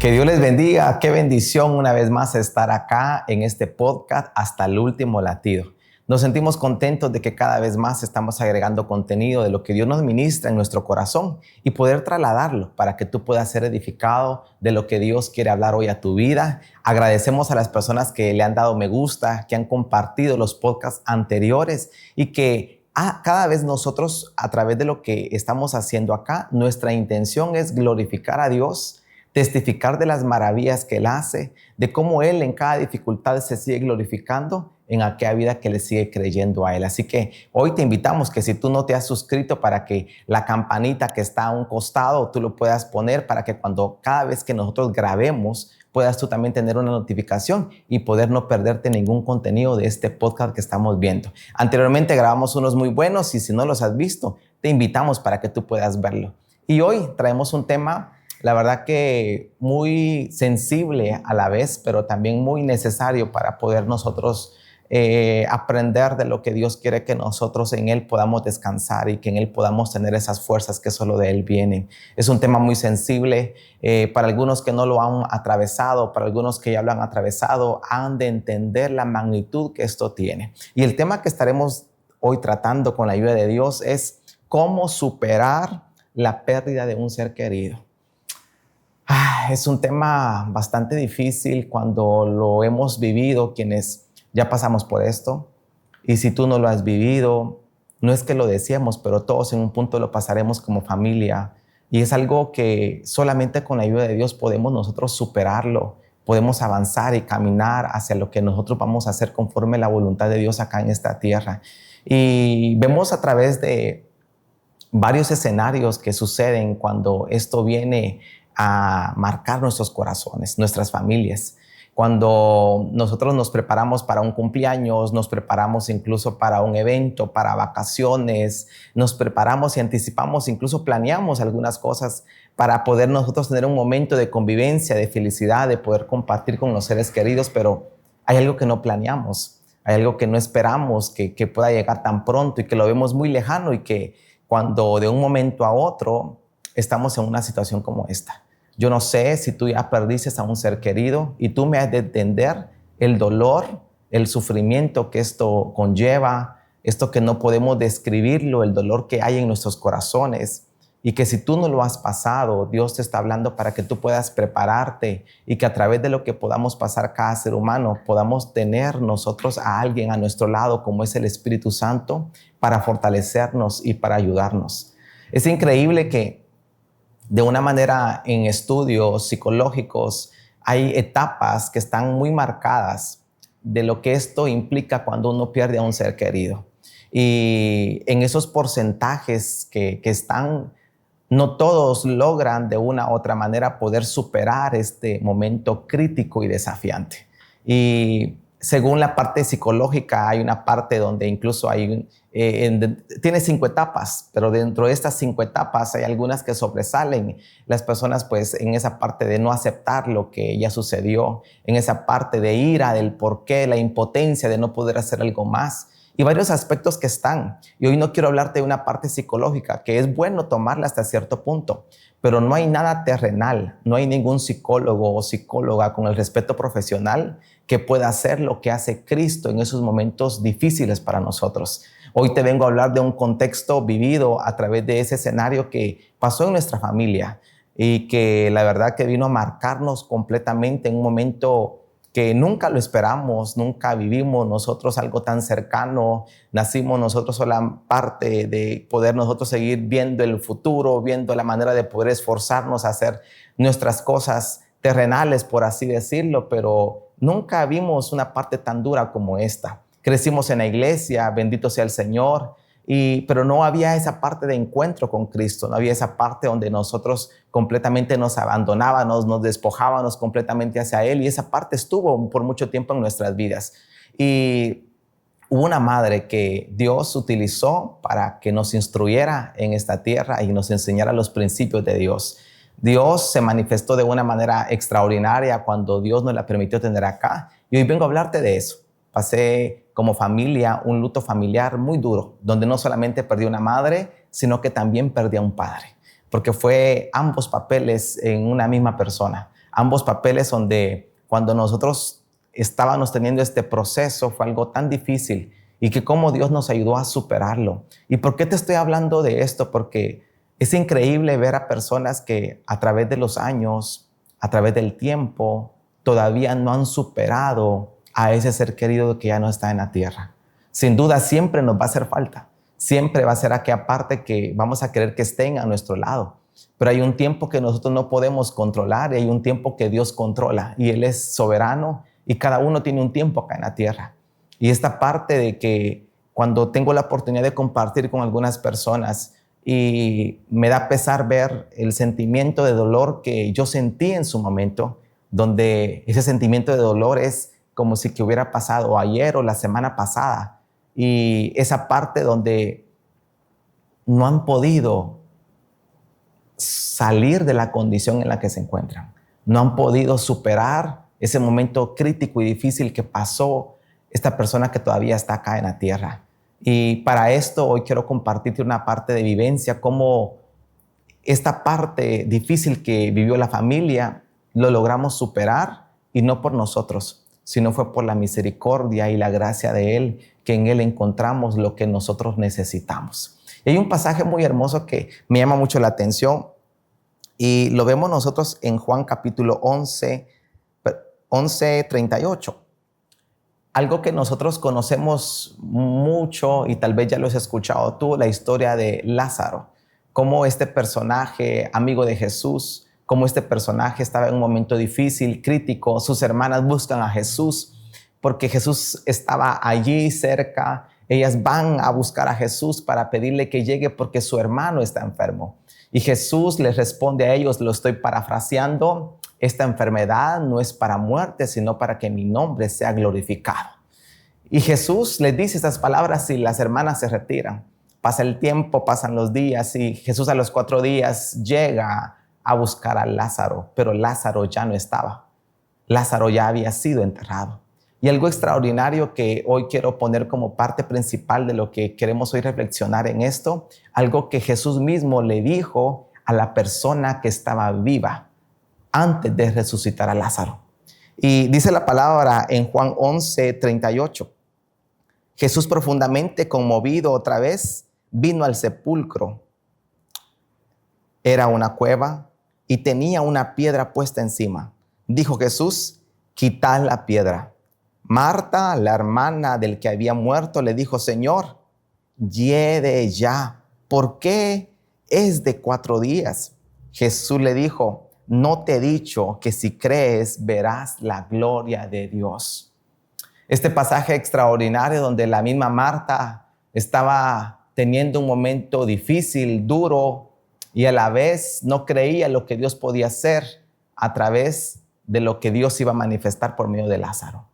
Que Dios les bendiga, qué bendición una vez más estar acá en este podcast hasta el último latido. Nos sentimos contentos de que cada vez más estamos agregando contenido de lo que Dios nos ministra en nuestro corazón y poder trasladarlo para que tú puedas ser edificado de lo que Dios quiere hablar hoy a tu vida. Agradecemos a las personas que le han dado me gusta, que han compartido los podcasts anteriores y que cada vez nosotros, a través de lo que estamos haciendo acá, nuestra intención es glorificar a Dios, testificar de las maravillas que Él hace, de cómo Él en cada dificultad se sigue glorificando en aquella vida que le sigue creyendo a Él. Así que hoy te invitamos que si tú no te has suscrito, para que la campanita que está a un costado tú lo puedas poner para que cada vez que nosotros grabemos puedas tú también tener una notificación y poder no perderte ningún contenido de este podcast que estamos viendo. Anteriormente grabamos unos muy buenos y si no los has visto, te invitamos para que tú puedas verlo. Y hoy traemos un tema, la verdad que muy sensible a la vez, pero también muy necesario para poder nosotros aprender de lo que Dios quiere que nosotros en Él podamos descansar y que en Él podamos tener esas fuerzas que solo de Él vienen. Es un tema muy sensible para algunos que no lo han atravesado, para algunos que ya lo han atravesado, han de entender la magnitud que esto tiene. Y el tema que estaremos hoy tratando con la ayuda de Dios es cómo superar la pérdida de un ser querido. Es un tema bastante difícil cuando lo hemos vivido, quienes ya pasamos por esto. Y si tú no lo has vivido, no es que lo deseemos, pero todos en un punto lo pasaremos como familia. Y es algo que solamente con la ayuda de Dios podemos nosotros superarlo, podemos avanzar y caminar hacia lo que nosotros vamos a hacer conforme a la voluntad de Dios acá en esta tierra. Y vemos a través de varios escenarios que suceden cuando esto viene a marcar nuestros corazones, nuestras familias. Cuando nosotros nos preparamos para un cumpleaños, nos preparamos incluso para un evento, para vacaciones, nos preparamos y anticipamos, incluso planeamos algunas cosas para poder nosotros tener un momento de convivencia, de felicidad, de poder compartir con los seres queridos, pero hay algo que no planeamos, hay algo que no esperamos que pueda llegar tan pronto y que lo vemos muy lejano y que cuando de un momento a otro estamos en una situación como esta. Yo no sé si tú ya perdiste a un ser querido y tú me has de entender el dolor, el sufrimiento que esto conlleva, esto que no podemos describirlo, el dolor que hay en nuestros corazones, y que si tú no lo has pasado, Dios te está hablando para que tú puedas prepararte y que a través de lo que podamos pasar cada ser humano, podamos tener nosotros a alguien a nuestro lado como es el Espíritu Santo para fortalecernos y para ayudarnos. Es increíble que de una manera en estudios psicológicos hay etapas que están muy marcadas de lo que esto implica cuando uno pierde a un ser querido. Y en esos porcentajes que están, no todos logran de una u otra manera poder superar este momento crítico y desafiante. Y según la parte psicológica, hay una parte donde incluso tiene 5 etapas, pero dentro de estas 5 etapas hay algunas que sobresalen. Las personas pues en esa parte de no aceptar lo que ya sucedió, en esa parte de ira, del porqué, la impotencia de no poder hacer algo más y varios aspectos que están. Y hoy no quiero hablarte de una parte psicológica, que es bueno tomarla hasta cierto punto, pero no hay nada terrenal, no hay ningún psicólogo o psicóloga con el respeto profesional que pueda hacer lo que hace Cristo en esos momentos difíciles para nosotros. Hoy te vengo a hablar de un contexto vivido a través de ese escenario que pasó en nuestra familia y que la verdad que vino a marcarnos completamente en un momento que nunca lo esperamos, nunca vivimos nosotros algo tan cercano, nacimos nosotros sola parte de poder nosotros seguir viendo el futuro, viendo la manera de poder esforzarnos a hacer nuestras cosas terrenales, por así decirlo, pero nunca vimos una parte tan dura como esta. Crecimos en la iglesia, bendito sea el Señor, pero no había esa parte de encuentro con Cristo, no había esa parte donde nosotros completamente nos abandonábamos, nos despojábamos completamente hacia Él, y esa parte estuvo por mucho tiempo en nuestras vidas. Y hubo una madre que Dios utilizó para que nos instruyera en esta tierra y nos enseñara los principios de Dios. Dios se manifestó de una manera extraordinaria cuando Dios nos la permitió tener acá, y hoy vengo a hablarte de eso. Pasé como familia un luto familiar muy duro, donde no solamente perdí una madre, sino que también perdí a un padre, porque fue ambos papeles en una misma persona. Ambos papeles donde cuando nosotros estábamos teniendo este proceso fue algo tan difícil y que cómo Dios nos ayudó a superarlo. ¿Y por qué te estoy hablando de esto? Porque es increíble ver a personas que a través de los años, a través del tiempo, todavía no han superado a ese ser querido que ya no está en la tierra. Sin duda siempre nos va a hacer falta. Siempre va a ser aquella parte que vamos a querer que estén a nuestro lado. Pero hay un tiempo que nosotros no podemos controlar y hay un tiempo que Dios controla y Él es soberano y cada uno tiene un tiempo acá en la tierra. Y esta parte de que cuando tengo la oportunidad de compartir con algunas personas y me da pesar ver el sentimiento de dolor que yo sentí en su momento, donde ese sentimiento de dolor es como si que hubiera pasado ayer o la semana pasada. Y esa parte donde no han podido salir de la condición en la que se encuentran. No han podido superar ese momento crítico y difícil que pasó esta persona que todavía está acá en la tierra. Y para esto hoy quiero compartirte una parte de vivencia, cómo esta parte difícil que vivió la familia lo logramos superar y no por nosotros, sino fue por la misericordia y la gracia de Él, que en Él encontramos lo que nosotros necesitamos. Y hay un pasaje muy hermoso que me llama mucho la atención y lo vemos nosotros en Juan capítulo 11:38. Algo que nosotros conocemos mucho y tal vez ya lo has escuchado tú, la historia de Lázaro. Cómo este personaje, amigo de Jesús, cómo este personaje estaba en un momento difícil, crítico. Sus hermanas buscan a Jesús porque Jesús estaba allí cerca. Ellas van a buscar a Jesús para pedirle que llegue porque su hermano está enfermo. Y Jesús les responde a ellos, lo estoy parafraseando: esta enfermedad no es para muerte, sino para que mi nombre sea glorificado. Y Jesús les dice estas palabras y las hermanas se retiran. Pasa el tiempo, pasan los días y Jesús a los 4 días llega a buscar a Lázaro, pero Lázaro ya no estaba. Lázaro ya había sido enterrado. Y algo extraordinario que hoy quiero poner como parte principal de lo que queremos hoy reflexionar en esto, algo que Jesús mismo le dijo a la persona que estaba viva antes de resucitar a Lázaro. Y dice la palabra en Juan 11:38. Jesús, profundamente conmovido otra vez, vino al sepulcro. Era una cueva y tenía una piedra puesta encima. Dijo Jesús: quitad la piedra. Marta, la hermana del que había muerto, le dijo: Señor, hiede ya, ¿por qué es de 4 días? Jesús le dijo: no te he dicho que si crees verás la gloria de Dios. Este pasaje extraordinario donde la misma Marta estaba teniendo un momento difícil, duro, y a la vez no creía lo que Dios podía hacer a través de lo que Dios iba a manifestar por medio de Lázaro.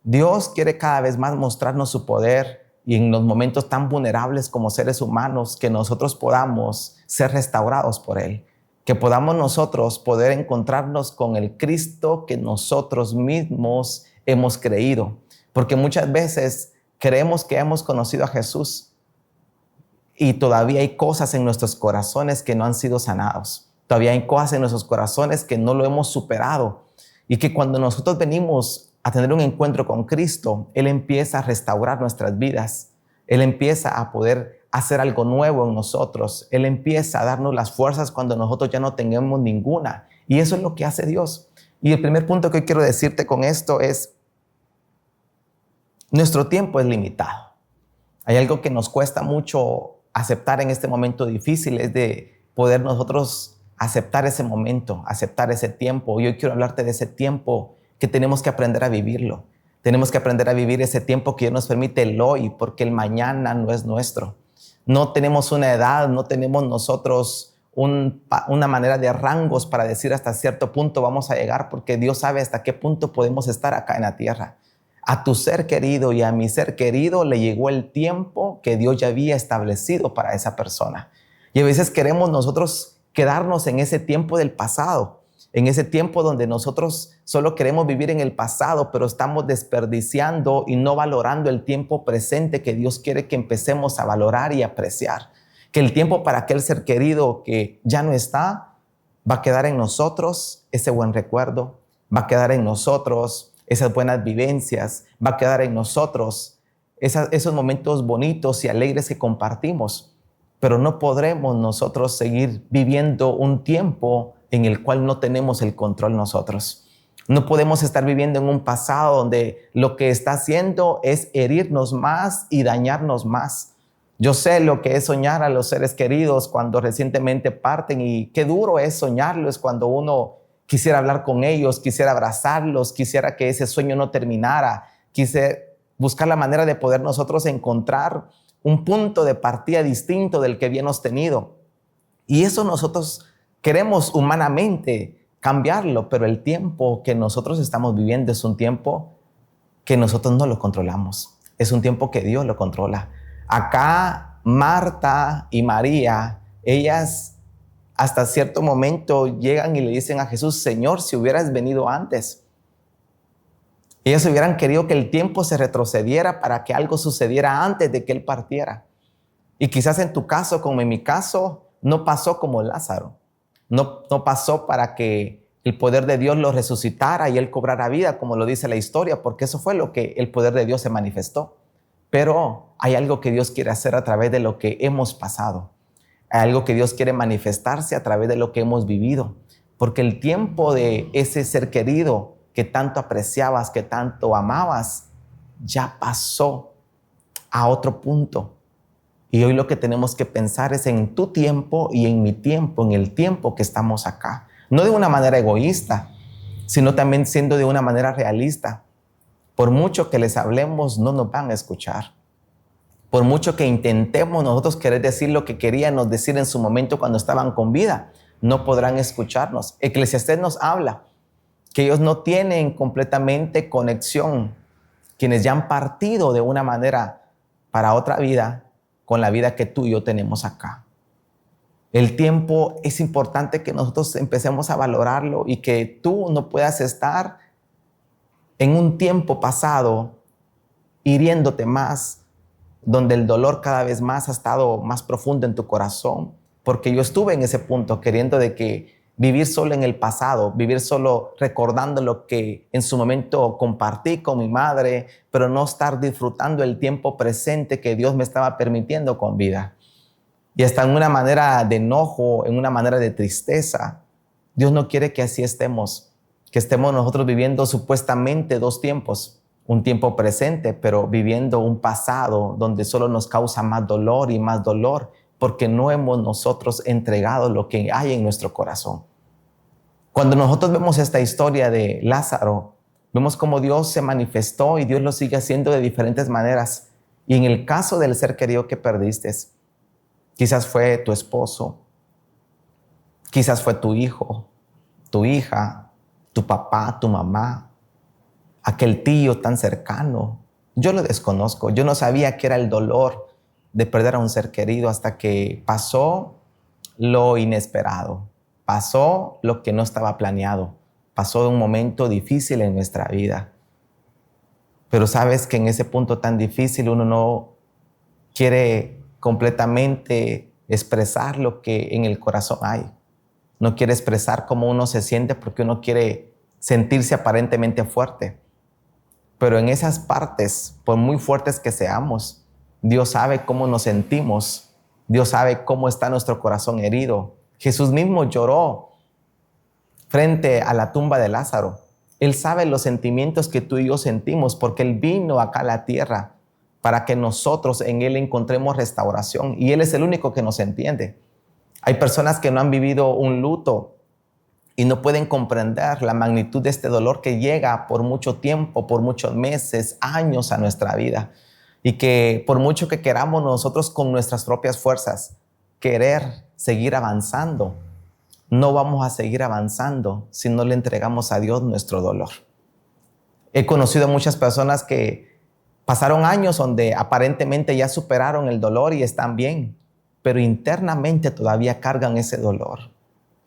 Dios quiere cada vez más mostrarnos su poder y en los momentos tan vulnerables como seres humanos que nosotros podamos ser restaurados por Él. Que podamos nosotros poder encontrarnos con el Cristo que nosotros mismos hemos creído. Porque muchas veces creemos que hemos conocido a Jesús y todavía hay cosas en nuestros corazones que no han sido sanados. Todavía hay cosas en nuestros corazones que no lo hemos superado. Y que cuando nosotros venimos a tener un encuentro con Cristo, Él empieza a restaurar nuestras vidas. Él empieza a poder hacer algo nuevo en nosotros. Él empieza a darnos las fuerzas cuando nosotros ya no tengamos ninguna. Y eso es lo que hace Dios. Y el primer punto que hoy quiero decirte con esto es: nuestro tiempo es limitado. Hay algo que nos cuesta mucho aceptar en este momento difícil, es de poder nosotros aceptar ese momento, aceptar ese tiempo. Y hoy quiero hablarte de ese tiempo que tenemos que aprender a vivirlo. Tenemos que aprender a vivir ese tiempo que Dios nos permite el hoy, porque el mañana no es nuestro. No tenemos una edad, no tenemos nosotros una manera de rangos para decir hasta cierto punto vamos a llegar, porque Dios sabe hasta qué punto podemos estar acá en la tierra. A tu ser querido y a mi ser querido le llegó el tiempo que Dios ya había establecido para esa persona. Y a veces queremos nosotros quedarnos en ese tiempo del pasado, en ese tiempo donde nosotros solo queremos vivir en el pasado, pero estamos desperdiciando y no valorando el tiempo presente que Dios quiere que empecemos a valorar y apreciar. Que el tiempo para aquel ser querido que ya no está, Va a quedar en nosotros ese buen recuerdo, va a quedar en nosotros esas buenas vivencias, va a quedar en nosotros esos momentos bonitos y alegres que compartimos, pero no podremos nosotros seguir viviendo un tiempo en el cual no tenemos el control nosotros. No podemos estar viviendo en un pasado donde lo que está haciendo es herirnos más y dañarnos más. Yo sé lo que es soñar a los seres queridos cuando recientemente parten, y qué duro es soñarlo, es cuando uno quisiera hablar con ellos, quisiera abrazarlos, quisiera que ese sueño no terminara, quise buscar la manera de poder nosotros encontrar un punto de partida distinto del que habíamos tenido. Y eso nosotros queremos humanamente cambiarlo, pero el tiempo que nosotros estamos viviendo es un tiempo que nosotros no lo controlamos. Es un tiempo que Dios lo controla. Acá Marta y María, ellas hasta cierto momento llegan y le dicen a Jesús: Señor, si hubieras venido antes. Ellas hubieran querido que el tiempo se retrocediera para que algo sucediera antes de que Él partiera. Y quizás en tu caso, como en mi caso, no pasó como Lázaro. No pasó para que el poder de Dios lo resucitara y Él cobrara vida, como lo dice la historia, porque eso fue lo que el poder de Dios se manifestó. Pero hay algo que Dios quiere hacer a través de lo que hemos pasado. Hay algo que Dios quiere manifestarse a través de lo que hemos vivido. Porque el tiempo de ese ser querido que tanto apreciabas, que tanto amabas, ya pasó a otro punto. Y hoy lo que tenemos que pensar es en tu tiempo y en mi tiempo, en el tiempo que estamos acá. No de una manera egoísta, sino también siendo de una manera realista. Por mucho que les hablemos, no nos van a escuchar. Por mucho que intentemos nosotros querer decir lo que queríamos decir en su momento cuando estaban con vida, no podrán escucharnos. Eclesiastés nos habla que ellos no tienen completamente conexión, quienes ya han partido de una manera para otra vida, con la vida que tú y yo tenemos acá. El tiempo es importante que nosotros empecemos a valorarlo y que tú no puedas estar en un tiempo pasado hiriéndote más, donde el dolor cada vez más ha estado más profundo en tu corazón, porque yo estuve en ese punto queriendo de que vivir solo en el pasado, vivir solo recordando lo que en su momento compartí con mi madre, pero no estar disfrutando el tiempo presente que Dios me estaba permitiendo con vida. Y hasta en una manera de enojo, en una manera de tristeza. Dios no quiere que así estemos, que estemos nosotros viviendo supuestamente dos tiempos, un tiempo presente, pero viviendo un pasado donde solo nos causa más dolor y más dolor, porque no hemos nosotros entregado lo que hay en nuestro corazón. Cuando nosotros vemos esta historia de Lázaro, vemos cómo Dios se manifestó y Dios lo sigue haciendo de diferentes maneras. Y en el caso del ser querido que perdiste, quizás fue tu esposo, quizás fue tu hijo, tu hija, tu papá, tu mamá, aquel tío tan cercano. Yo lo desconozco, yo no sabía qué era el dolor de perder a un ser querido hasta que pasó lo inesperado, pasó lo que no estaba planeado, pasó un momento difícil en nuestra vida. Pero sabes que en ese punto tan difícil uno no quiere completamente expresar lo que en el corazón hay. No quiere expresar cómo uno se siente porque uno quiere sentirse aparentemente fuerte. Pero en esas partes, por muy fuertes que seamos, Dios sabe cómo nos sentimos. Dios sabe cómo está nuestro corazón herido. Jesús mismo lloró frente a la tumba de Lázaro. Él sabe los sentimientos que tú y yo sentimos porque Él vino acá a la tierra para que nosotros en Él encontremos restauración. Y Él es el único que nos entiende. Hay personas que no han vivido un luto y no pueden comprender la magnitud de este dolor que llega por mucho tiempo, por muchos meses, años a nuestra vida. Y que por mucho que queramos nosotros con nuestras propias fuerzas querer seguir avanzando, no vamos a seguir avanzando si no le entregamos a Dios nuestro dolor. He conocido muchas personas que pasaron años donde aparentemente ya superaron el dolor y están bien, pero internamente todavía cargan ese dolor.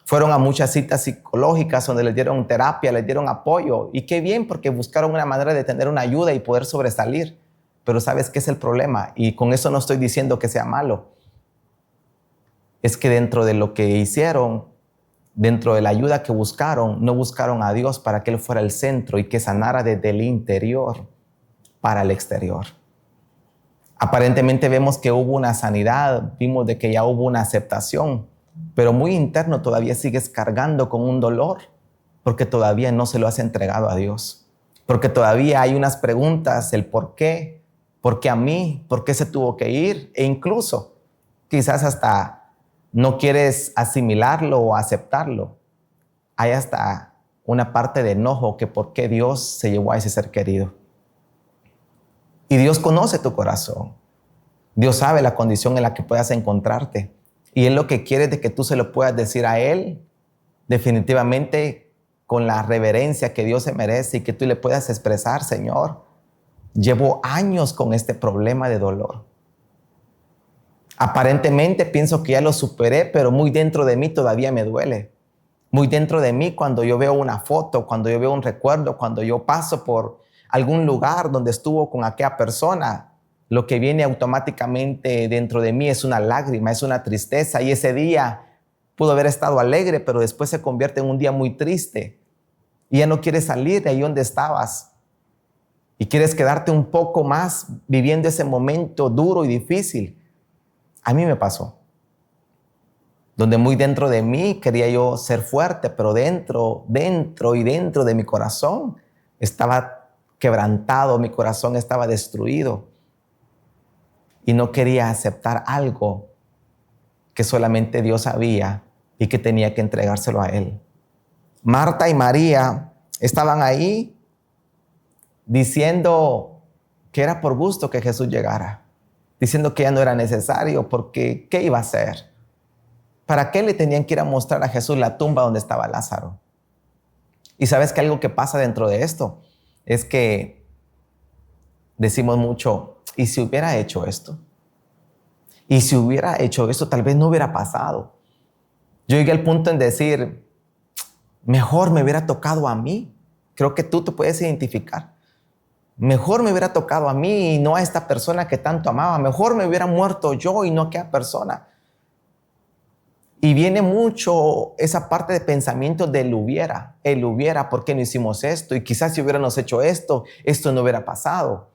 Fueron a muchas citas psicológicas donde les dieron terapia, les dieron apoyo. Y qué bien, porque buscaron una manera de tener una ayuda y poder sobresalir. Pero ¿sabes qué es el problema? Y con eso no estoy diciendo que sea malo. Es que dentro de lo que hicieron, dentro de la ayuda que buscaron, no buscaron a Dios para que Él fuera el centro y que sanara desde el interior para el exterior. Aparentemente vemos que hubo una sanidad, vimos de que ya hubo una aceptación, pero muy interno todavía sigues cargando con un dolor porque todavía no se lo has entregado a Dios. Porque todavía hay unas preguntas, el por qué a mí, por qué se tuvo que ir, e incluso quizás hasta no quieres asimilarlo o aceptarlo. Hay hasta una parte de enojo que por qué Dios se llevó a ese ser querido. Y Dios conoce tu corazón. Dios sabe la condición en la que puedas encontrarte. Y Él lo que quiere es de que tú se lo puedas decir a Él, definitivamente con la reverencia que Dios se merece, y que tú le puedas expresar: Señor, llevo años con este problema de dolor. Aparentemente pienso que ya lo superé, pero muy dentro de mí todavía me duele. Muy dentro de mí, cuando yo veo una foto, cuando yo veo un recuerdo, cuando yo paso por algún lugar donde estuvo con aquella persona, lo que viene automáticamente dentro de mí es una lágrima, es una tristeza. Y ese día pudo haber estado alegre, pero después se convierte en un día muy triste. Y ya no quieres salir de ahí donde estabas. Y quieres quedarte un poco más viviendo ese momento duro y difícil. A mí me pasó. Donde muy dentro de mí quería yo ser fuerte, pero dentro de mi corazón estaba quebrantado, mi corazón estaba destruido. Y no quería aceptar algo que solamente Dios sabía y que tenía que entregárselo a Él. Marta y María estaban ahí diciendo que era por gusto que Jesús llegara, diciendo que ya no era necesario, porque ¿qué iba a hacer? ¿Para qué le tenían que ir a mostrar a Jesús la tumba donde estaba Lázaro? Y sabes que algo que pasa dentro de esto es que decimos mucho: ¿y si hubiera hecho esto? Y si hubiera hecho esto, tal vez no hubiera pasado. Yo llegué al punto en decir: mejor me hubiera tocado a mí. Creo que tú te puedes identificar. Mejor me hubiera tocado a mí y no a esta persona que tanto amaba. Mejor me hubiera muerto yo y no a aquella persona. Y viene mucho esa parte de pensamiento del hubiera. El hubiera, ¿por qué no hicimos esto? Y quizás si hubiéramos hecho esto, esto no hubiera pasado.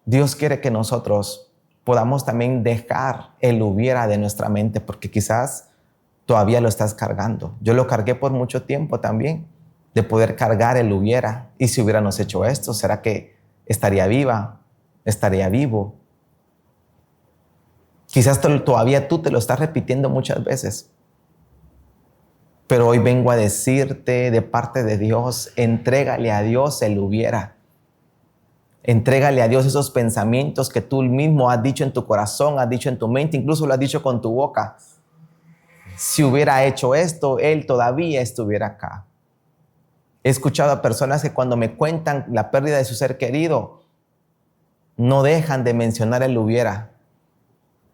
Dios quiere que nosotros podamos también dejar el hubiera de nuestra mente, porque quizás todavía lo estás cargando. Yo lo cargué por mucho tiempo también, de poder cargar el hubiera. Y si hubiéramos hecho esto, ¿será que estaría viva? ¿Estaría vivo? Quizás todavía tú te lo estás repitiendo muchas veces. Pero hoy vengo a decirte de parte de Dios: entrégale a Dios el hubiera. Entrégale a Dios esos pensamientos que tú mismo has dicho en tu corazón, has dicho en tu mente, incluso lo has dicho con tu boca. Si hubiera hecho esto, Él todavía estuviera acá. He escuchado a personas que cuando me cuentan la pérdida de su ser querido, no dejan de mencionar el hubiera.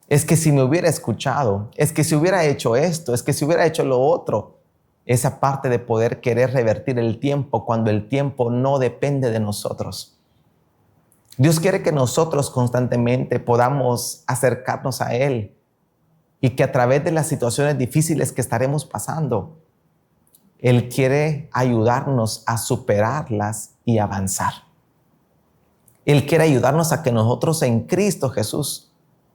Es que si me hubiera escuchado, es que si hubiera hecho esto, es que si hubiera hecho lo otro. Esa parte de poder querer revertir el tiempo cuando el tiempo no depende de nosotros. Dios quiere que nosotros constantemente podamos acercarnos a Él y que a través de las situaciones difíciles que estaremos pasando, Él quiere ayudarnos a superarlas y avanzar. Él quiere ayudarnos a que nosotros en Cristo Jesús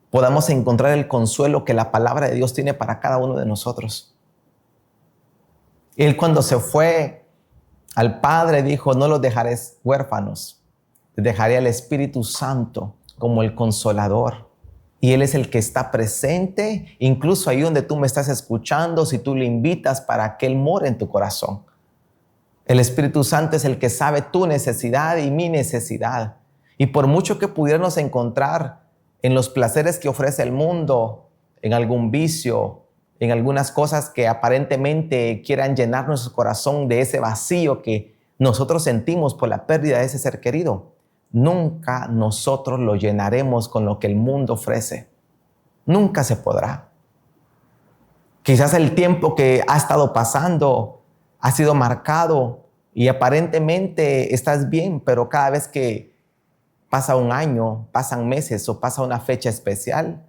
podamos encontrar el consuelo que la palabra de Dios tiene para cada uno de nosotros. Él, cuando se fue al Padre, dijo: no los dejaré huérfanos, les dejaré al Espíritu Santo como el Consolador. Y Él es el que está presente, incluso ahí donde tú me estás escuchando, si tú le invitas para que Él more en tu corazón. El Espíritu Santo es el que sabe tu necesidad y mi necesidad. Y por mucho que pudiéramos encontrar en los placeres que ofrece el mundo, en algún vicio, en algunas cosas que aparentemente quieran llenar nuestro corazón de ese vacío que nosotros sentimos por la pérdida de ese ser querido, nunca nosotros lo llenaremos con lo que el mundo ofrece. Nunca se podrá. Quizás el tiempo que ha estado pasando ha sido marcado y aparentemente estás bien, pero cada vez que pasa un año, pasan meses o pasa una fecha especial,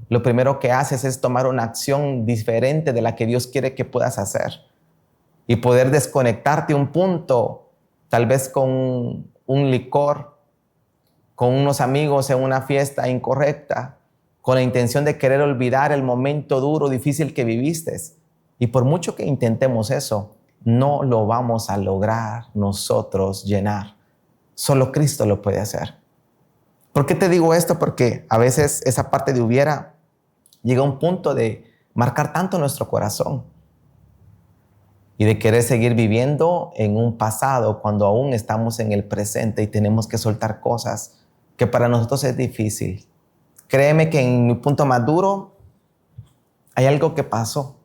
lo primero que haces es tomar una acción diferente de la que Dios quiere que puedas hacer y poder desconectarte un punto, tal vez con un licor, con unos amigos en una fiesta incorrecta, con la intención de querer olvidar el momento duro, difícil que viviste. Y por mucho que intentemos eso, no lo vamos a lograr nosotros llenar. Solo Cristo lo puede hacer. ¿Por qué te digo esto? Porque a veces esa parte de hubiera llega a un punto de marcar tanto nuestro corazón y de querer seguir viviendo en un pasado cuando aún estamos en el presente y tenemos que soltar cosas que para nosotros es difícil. Créeme que en mi punto más duro hay algo que pasó.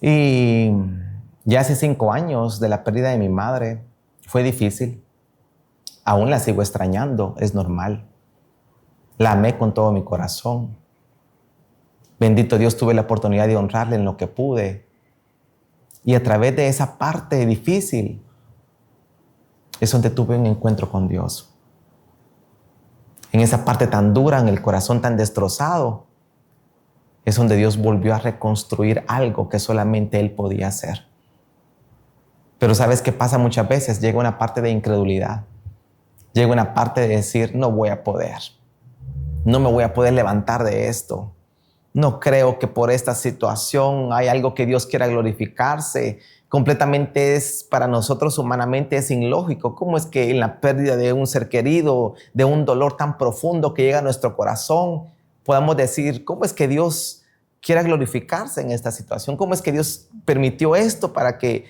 Y ya hace 5 años de la pérdida de mi madre, fue difícil. Aún la sigo extrañando, es normal. La amé con todo mi corazón. Bendito Dios, tuve la oportunidad de honrarle en lo que pude. Y a través de esa parte difícil es donde tuve un encuentro con Dios. En esa parte tan dura, en el corazón tan destrozado, es donde Dios volvió a reconstruir algo que solamente Él podía hacer. Pero ¿sabes qué pasa muchas veces? Llega una parte de incredulidad. Llega una parte de decir, no voy a poder. No me voy a poder levantar de esto. No creo que por esta situación hay algo que Dios quiera glorificarse. Completamente es, para nosotros humanamente es ilógico. ¿Cómo es que en la pérdida de un ser querido, de un dolor tan profundo que llega a nuestro corazón, podamos decir, ¿cómo es que Dios quiera glorificarse en esta situación? ¿Cómo es que Dios permitió esto para que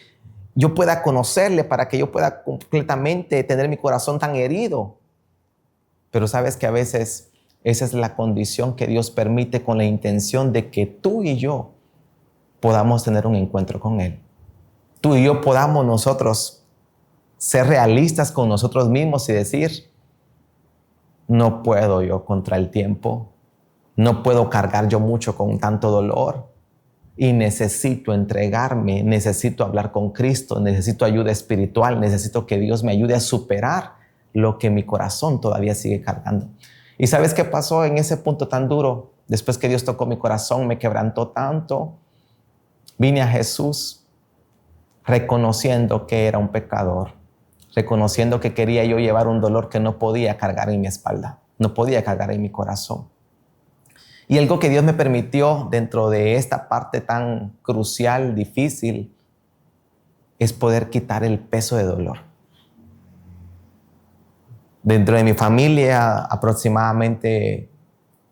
yo pueda conocerle, para que yo pueda completamente tener mi corazón tan herido? Pero sabes que a veces esa es la condición que Dios permite con la intención de que tú y yo podamos tener un encuentro con Él. Tú y yo podamos nosotros ser realistas con nosotros mismos y decir, no puedo yo contra el tiempo, no puedo cargar yo mucho con tanto dolor y necesito entregarme, necesito hablar con Cristo, necesito ayuda espiritual, necesito que Dios me ayude a superar lo que mi corazón todavía sigue cargando. ¿Y sabes qué pasó en ese punto tan duro? Después que Dios tocó mi corazón, me quebrantó tanto. Vine a Jesús reconociendo que era un pecador, reconociendo que quería yo llevar un dolor que no podía cargar en mi espalda, no podía cargar en mi corazón. Y algo que Dios me permitió dentro de esta parte tan crucial, difícil, es poder quitar el peso de dolor. Dentro de mi familia, aproximadamente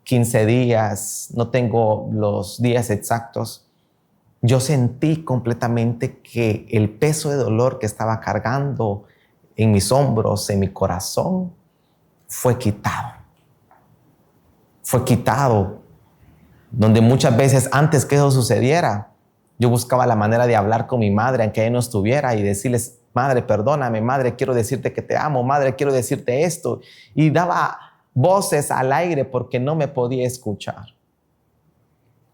15 días, no tengo los días exactos, yo sentí completamente que el peso de dolor que estaba cargando en mis hombros, en mi corazón, fue quitado. Fue quitado. Donde muchas veces antes que eso sucediera, yo buscaba la manera de hablar con mi madre, aunque ella no estuviera, y decirles, madre, perdóname, madre, quiero decirte que te amo, madre, quiero decirte esto. Y daba voces al aire porque no me podía escuchar.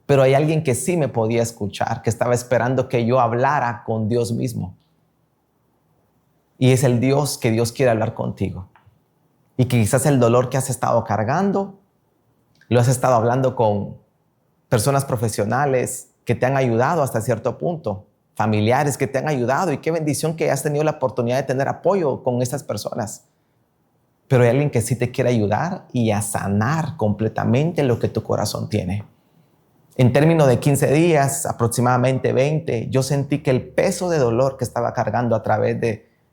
Pero hay alguien que sí me podía escuchar, que estaba esperando que yo hablara con Dios mismo. Y es el Dios que Dios quiere hablar contigo. Y que quizás el dolor que has estado cargando, lo has estado hablando con personas profesionales que te han ayudado hasta cierto punto, familiares que te han ayudado, y qué bendición que has tenido la oportunidad de tener apoyo con estas personas. Pero hay alguien que sí te quiere ayudar y a sanar completamente lo que tu corazón tiene. En términos de 15 días, aproximadamente 20, yo sentí que el peso de dolor que estaba cargando a través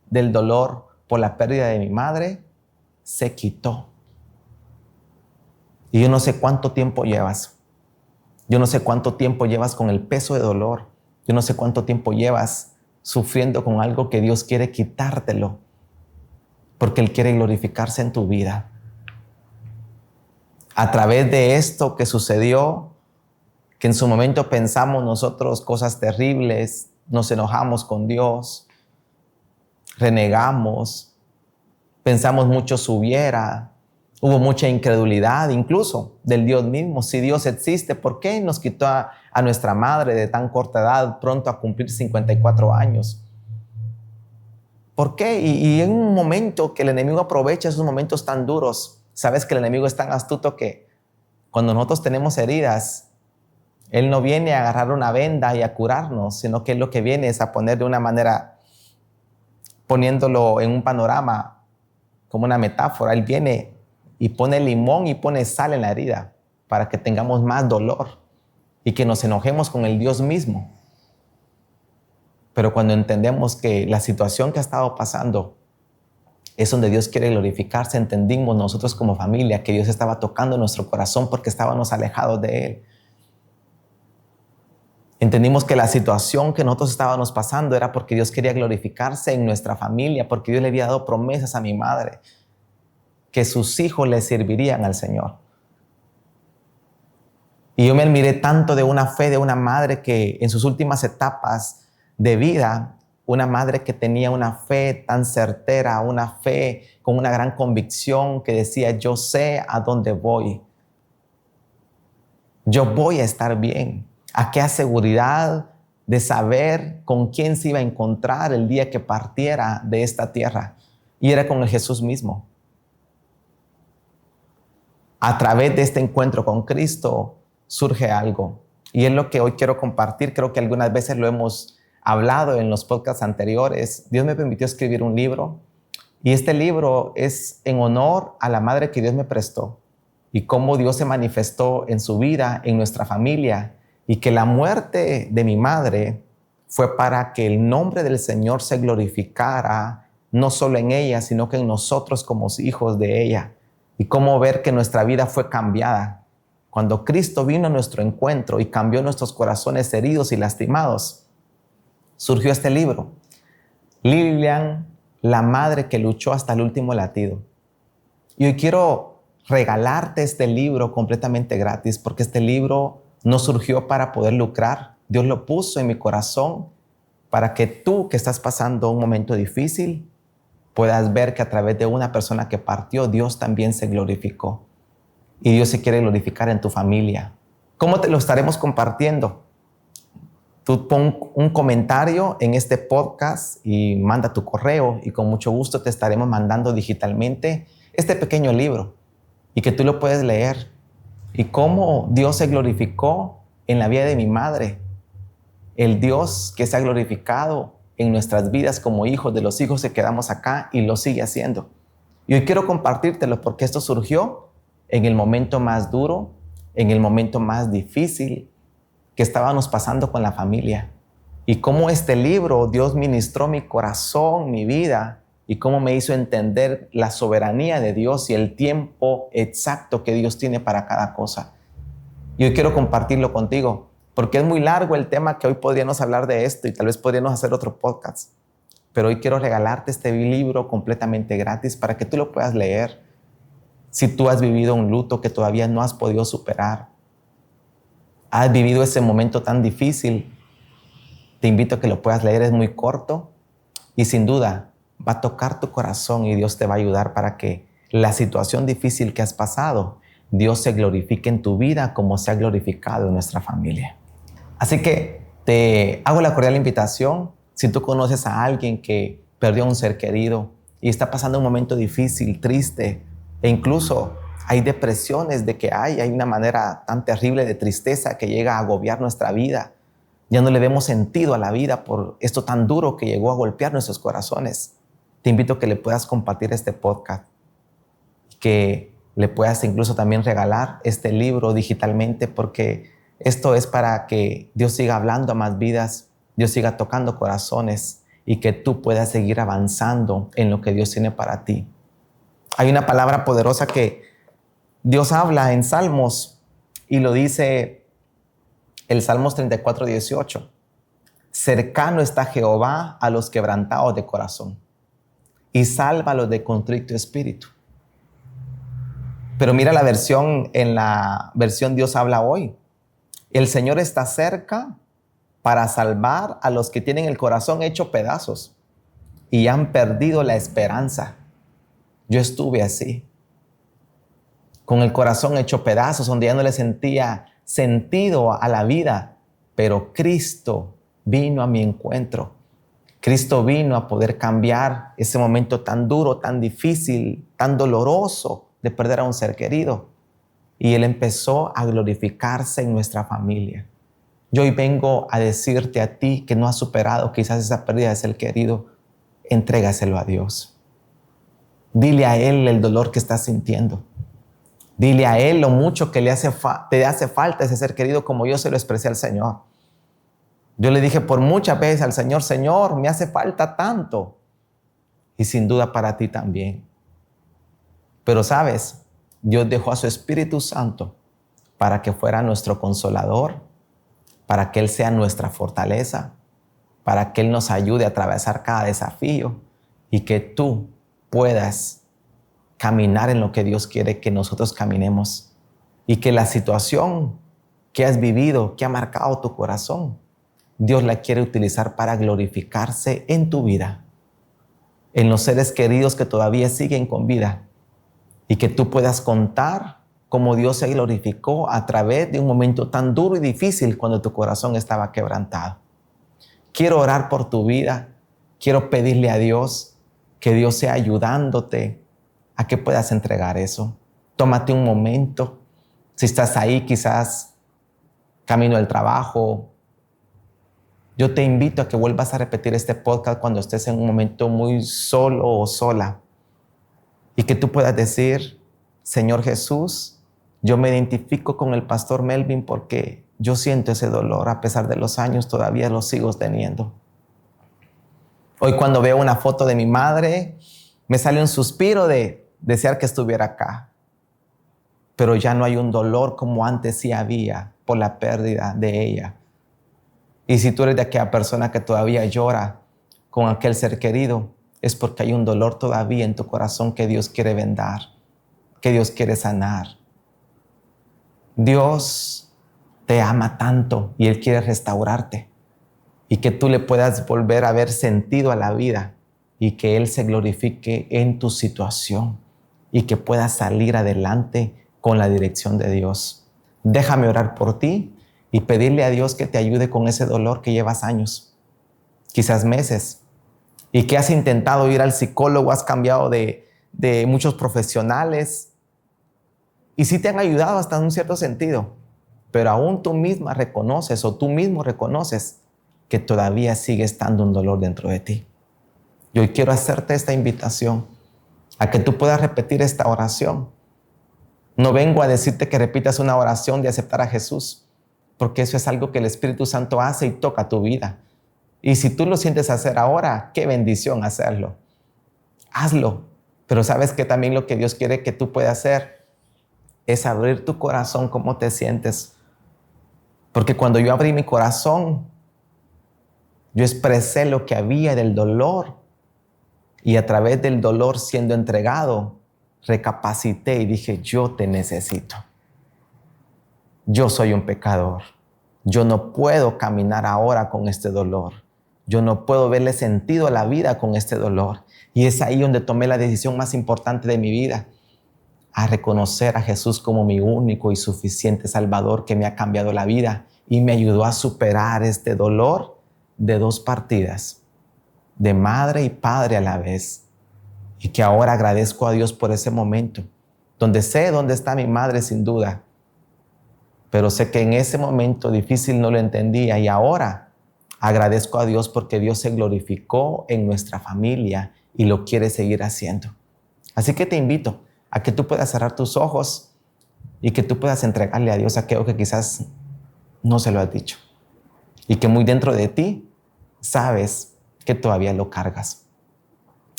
del dolor por la pérdida de mi madre se quitó. Y yo no sé cuánto tiempo llevas. Yo no sé cuánto tiempo llevas con el peso de dolor. Yo no sé cuánto tiempo llevas sufriendo con algo que Dios quiere quitártelo, porque Él quiere glorificarse en tu vida. A través de esto que sucedió, que en su momento pensamos nosotros cosas terribles, nos enojamos con Dios, renegamos, pensamos mucho hubiera, hubo mucha incredulidad incluso del Dios mismo. Si Dios existe, ¿por qué nos quitó a nuestra madre de tan corta edad, pronto a cumplir 54 años? ¿Por qué? Y en un momento que el enemigo aprovecha esos momentos tan duros, sabes que el enemigo es tan astuto que Cuando nosotros tenemos heridas, Él no viene a agarrar una venda y a curarnos, sino que Él lo que viene es a poner de una manera, poniéndolo en un panorama, como una metáfora. Él viene y pone limón y pone sal en la herida para que tengamos más dolor y que nos enojemos con el Dios mismo. Pero cuando entendemos que la situación que ha estado pasando es donde Dios quiere glorificarse, entendimos nosotros como familia que Dios estaba tocando nuestro corazón porque estábamos alejados de Él. Entendimos que la situación que nosotros estábamos pasando era porque Dios quería glorificarse en nuestra familia, porque Dios le había dado promesas a mi madre, que sus hijos le servirían al Señor. Y yo me admiré tanto de una fe de una madre que en sus últimas etapas de vida, una madre que tenía una fe tan certera, una fe con una gran convicción que decía, yo sé a dónde voy. Yo voy a estar bien. Aquella seguridad de saber con quién se iba a encontrar el día que partiera de esta tierra. Y era con el Jesús mismo. A través de este encuentro con Cristo surge algo. Y es lo que hoy quiero compartir. Creo que algunas veces lo hemos hablado en los podcasts anteriores. Dios me permitió escribir un libro. Y este libro es en honor a la madre que Dios me prestó. Y cómo Dios se manifestó en su vida, en nuestra familia. Y que la muerte de mi madre fue para que el nombre del Señor se glorificara, no solo en ella, sino que en nosotros como hijos de ella. Y cómo ver que nuestra vida fue cambiada. Cuando Cristo vino a nuestro encuentro y cambió nuestros corazones heridos y lastimados, surgió este libro. Lilian, la madre que luchó hasta el último latido. Y hoy quiero regalarte este libro completamente gratis, porque este libro no surgió para poder lucrar. Dios lo puso en mi corazón para que tú, que estás pasando un momento difícil, puedas ver que a través de una persona que partió, Dios también se glorificó. Y Dios se quiere glorificar en tu familia. ¿Cómo te lo estaremos compartiendo? Tú pon un comentario en este podcast y manda tu correo y con mucho gusto te estaremos mandando digitalmente este pequeño libro y que tú lo puedes leer. Y cómo Dios se glorificó en la vida de mi madre. El Dios que se ha glorificado en nuestras vidas como hijos de los hijos que quedamos acá y lo sigue haciendo. Y hoy quiero compartírtelo porque esto surgió en el momento más duro, en el momento más difícil que estábamos pasando con la familia. Y cómo este libro Dios ministró mi corazón, mi vida, y cómo me hizo entender la soberanía de Dios y el tiempo exacto que Dios tiene para cada cosa. Y hoy quiero compartirlo contigo, porque es muy largo el tema que hoy podríamos hablar de esto y tal vez podríamos hacer otro podcast. Pero hoy quiero regalarte este libro completamente gratis para que tú lo puedas leer. Si tú has vivido un luto que todavía no has podido superar, has vivido ese momento tan difícil, te invito a que lo puedas leer. Es muy corto y sin duda va a tocar tu corazón y Dios te va a ayudar para que la situación difícil que has pasado, Dios se glorifique en tu vida como se ha glorificado en nuestra familia. Así que te hago la cordial invitación. Si tú conoces a alguien que perdió a un ser querido y está pasando un momento difícil, triste, e incluso hay depresiones de que hay una manera tan terrible de tristeza que llega a agobiar nuestra vida. Ya no le vemos sentido a la vida por esto tan duro que llegó a golpear nuestros corazones. Te invito a que le puedas compartir este podcast, que le puedas incluso también regalar este libro digitalmente, porque esto es para que Dios siga hablando a más vidas, Dios siga tocando corazones y que tú puedas seguir avanzando en lo que Dios tiene para ti. Hay una palabra poderosa que Dios habla en Salmos y lo dice el Salmos 34:18. Cercano está Jehová a los quebrantados de corazón y salva a los de contrito espíritu. Pero mira en la versión Dios habla hoy. El Señor está cerca para salvar a los que tienen el corazón hecho pedazos y han perdido la esperanza. Yo estuve así, con el corazón hecho pedazos, donde ya no le sentía sentido a la vida, pero Cristo vino a mi encuentro. Cristo vino a poder cambiar ese momento tan duro, tan difícil, tan doloroso de perder a un ser querido. y Él empezó a glorificarse en nuestra familia. Yo hoy vengo a decirte a ti que no has superado quizás esa pérdida de ser querido, entrégaselo a Dios. Dile a Él el dolor que estás sintiendo. Dile a Él lo mucho que te hace falta ese ser querido, como yo se lo expresé al Señor. Yo le dije por muchas veces al Señor, Señor, me hace falta tanto. Y sin duda para ti también. Pero sabes, Dios dejó a su Espíritu Santo para que fuera nuestro consolador, para que Él sea nuestra fortaleza, para que Él nos ayude a atravesar cada desafío y que tú puedas caminar en lo que Dios quiere que nosotros caminemos, y que la situación que has vivido, que ha marcado tu corazón, Dios la quiere utilizar para glorificarse en tu vida, en los seres queridos que todavía siguen con vida, y que tú puedas contar cómo Dios se glorificó a través de un momento tan duro y difícil cuando tu corazón estaba quebrantado. Quiero orar por tu vida. Quiero pedirle a Dios que Dios sea ayudándote a que puedas entregar eso. Tómate un momento. Si estás ahí, quizás camino al trabajo, yo te invito a que vuelvas a repetir este podcast cuando estés en un momento muy solo o sola, y que tú puedas decir: Señor Jesús, yo me identifico con el pastor Melvin porque yo siento ese dolor, a pesar de los años todavía lo sigo teniendo. Hoy cuando veo una foto de mi madre, me sale un suspiro de desear que estuviera acá. Pero ya no hay un dolor como antes sí había por la pérdida de ella. Y si tú eres de aquella persona que todavía llora con aquel ser querido, es porque hay un dolor todavía en tu corazón que Dios quiere vendar, que Dios quiere sanar. Dios te ama tanto y Él quiere restaurarte, y que tú le puedas volver a ver sentido a la vida, y que Él se glorifique en tu situación, y que puedas salir adelante con la dirección de Dios. Déjame orar por ti y pedirle a Dios que te ayude con ese dolor que llevas años, quizás meses, y que has intentado ir al psicólogo, has cambiado de muchos profesionales, y sí te han ayudado hasta en un cierto sentido, pero aún tú misma reconoces, o tú mismo reconoces, que todavía sigue estando un dolor dentro de ti. Y hoy quiero hacerte esta invitación a que tú puedas repetir esta oración. No vengo a decirte que repitas una oración de aceptar a Jesús, porque eso es algo que el Espíritu Santo hace y toca tu vida. Y si tú lo sientes hacer ahora, qué bendición hacerlo. Hazlo. Pero sabes que también lo que Dios quiere que tú puedas hacer es abrir tu corazón, cómo te sientes. Porque cuando yo abrí mi corazón, yo expresé lo que había del dolor, y a través del dolor siendo entregado, recapacité y dije: yo te necesito. Yo soy un pecador. Yo no puedo caminar ahora con este dolor. Yo no puedo verle sentido a la vida con este dolor. Y es ahí donde tomé la decisión más importante de mi vida, a reconocer a Jesús como mi único y suficiente Salvador, que me ha cambiado la vida y me ayudó a superar este dolor de dos partidas, de madre y padre a la vez. Y que ahora agradezco a Dios por ese momento, donde sé dónde está mi madre sin duda, pero sé que en ese momento difícil no lo entendía, y ahora agradezco a Dios porque Dios se glorificó en nuestra familia y lo quiere seguir haciendo. Así que te invito a que tú puedas cerrar tus ojos y que tú puedas entregarle a Dios aquello que quizás no se lo has dicho, y que muy dentro de ti sabes que todavía lo cargas.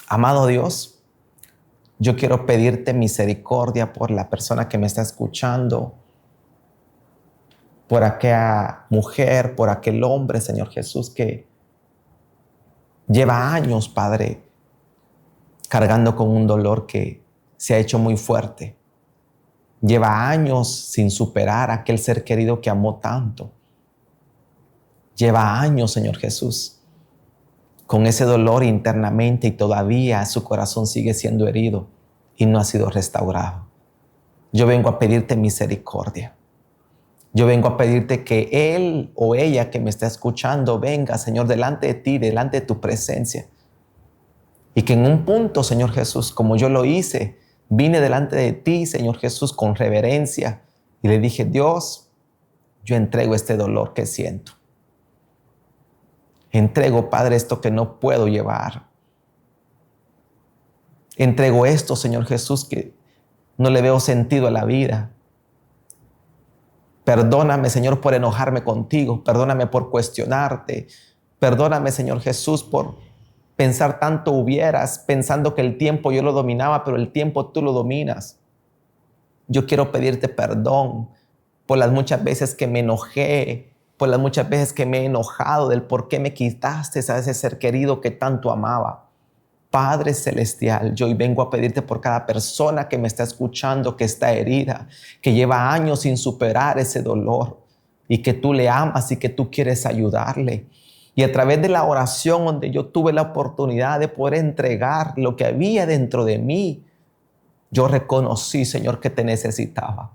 Amado Dios, yo quiero pedirte misericordia por la persona que me está escuchando, por aquella mujer, por aquel hombre, Señor Jesús, que lleva años, Padre, cargando con un dolor que se ha hecho muy fuerte. Lleva años sin superar a aquel ser querido que amó tanto. Lleva años, Señor Jesús, con ese dolor internamente, y todavía su corazón sigue siendo herido y no ha sido restaurado. Yo vengo a pedirte misericordia. Yo vengo a pedirte que él o ella que me está escuchando venga, Señor, delante de ti, delante de tu presencia. Y que en un punto, Señor Jesús, como yo lo hice, vine delante de ti, Señor Jesús, con reverencia, Y le dije, Dios, yo entrego este dolor que siento. Entrego, Padre, esto que no puedo llevar. Entrego esto, Señor Jesús, que no le veo sentido a la vida. Perdóname, Señor, por enojarme contigo. Perdóname por cuestionarte. Perdóname, Señor Jesús, por pensar tanto hubieras, pensando que el tiempo yo lo dominaba, pero el tiempo tú lo dominas. Yo quiero pedirte perdón por las muchas veces que me enojé, por las muchas veces que me he enojado del por qué me quitaste a ese ser querido que tanto amaba. Padre Celestial, yo hoy vengo a pedirte por cada persona que me está escuchando, que está herida, que lleva años sin superar ese dolor y que tú le amas y que tú quieres ayudarle. Y a través de la oración donde yo tuve la oportunidad de poder entregar lo que había dentro de mí, yo reconocí, Señor, que te necesitaba.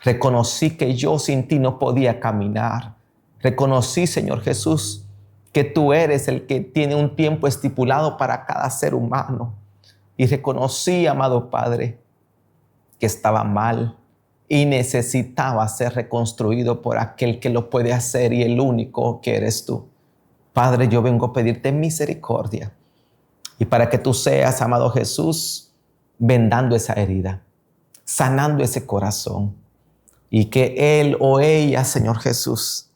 Reconocí que yo sin ti no podía caminar. Reconocí, Señor Jesús, que tú eres el que tiene un tiempo estipulado para cada ser humano. Y reconocí, amado Padre, que estaba mal y necesitaba ser reconstruido por aquel que lo puede hacer y el único que eres tú. Padre, yo vengo a pedirte misericordia y para que tú seas, amado Jesús, vendando esa herida, sanando ese corazón y que él o ella, Señor Jesús,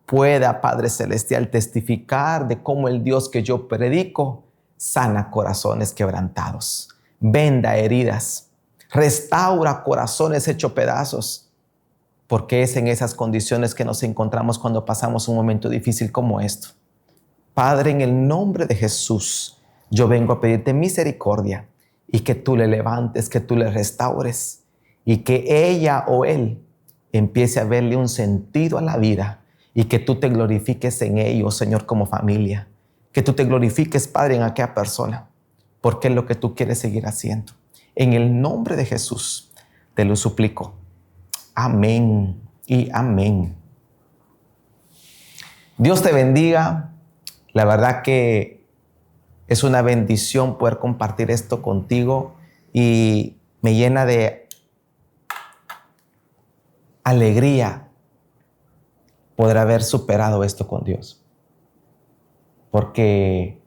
pueda, Padre Celestial, testificar de cómo el Dios que yo predico sana corazones quebrantados, venda heridas, restaura corazones hechos pedazos, porque es en esas condiciones que nos encontramos cuando pasamos un momento difícil como esto. Padre, en el nombre de Jesús, yo vengo a pedirte misericordia y que tú le levantes, que tú le restaures y que ella o él empiece a verle un sentido a la vida y que tú te glorifiques en ellos, Señor, como familia. Que tú te glorifiques, Padre, en aquella persona, porque es lo que tú quieres seguir haciendo. En el nombre de Jesús, te lo suplico. Amén y amén. Dios te bendiga. La verdad que es una bendición poder compartir esto contigo y me llena de alegría poder haber superado esto con Dios. Porque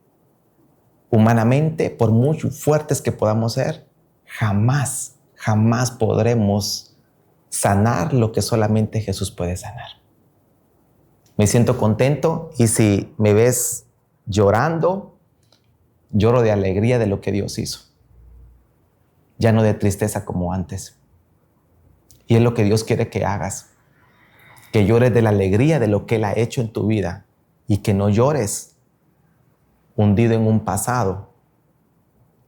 humanamente, por muy fuertes que podamos ser, jamás podremos sanar lo que solamente Jesús puede sanar. Me siento contento y si me ves llorando, lloro de alegría de lo que Dios hizo. Ya no de tristeza como antes. Y es lo que Dios quiere que hagas. Que llores de la alegría de lo que Él ha hecho en tu vida y que no llores hundido en un pasado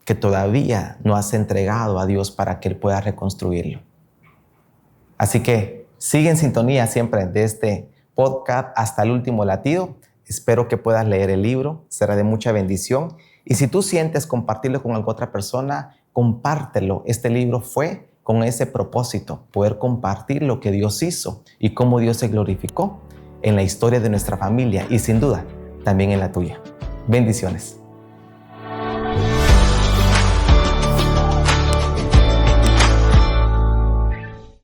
que todavía no has entregado a Dios para que Él pueda reconstruirlo. Así que sigue en sintonía siempre de este podcast hasta el último latido. Espero que puedas leer el libro, será de mucha bendición. Y si tú sientes compartirlo con alguna otra persona, compártelo. Este libro fue con ese propósito, poder compartir lo que Dios hizo y cómo Dios se glorificó en la historia de nuestra familia y sin duda también en la tuya. Bendiciones.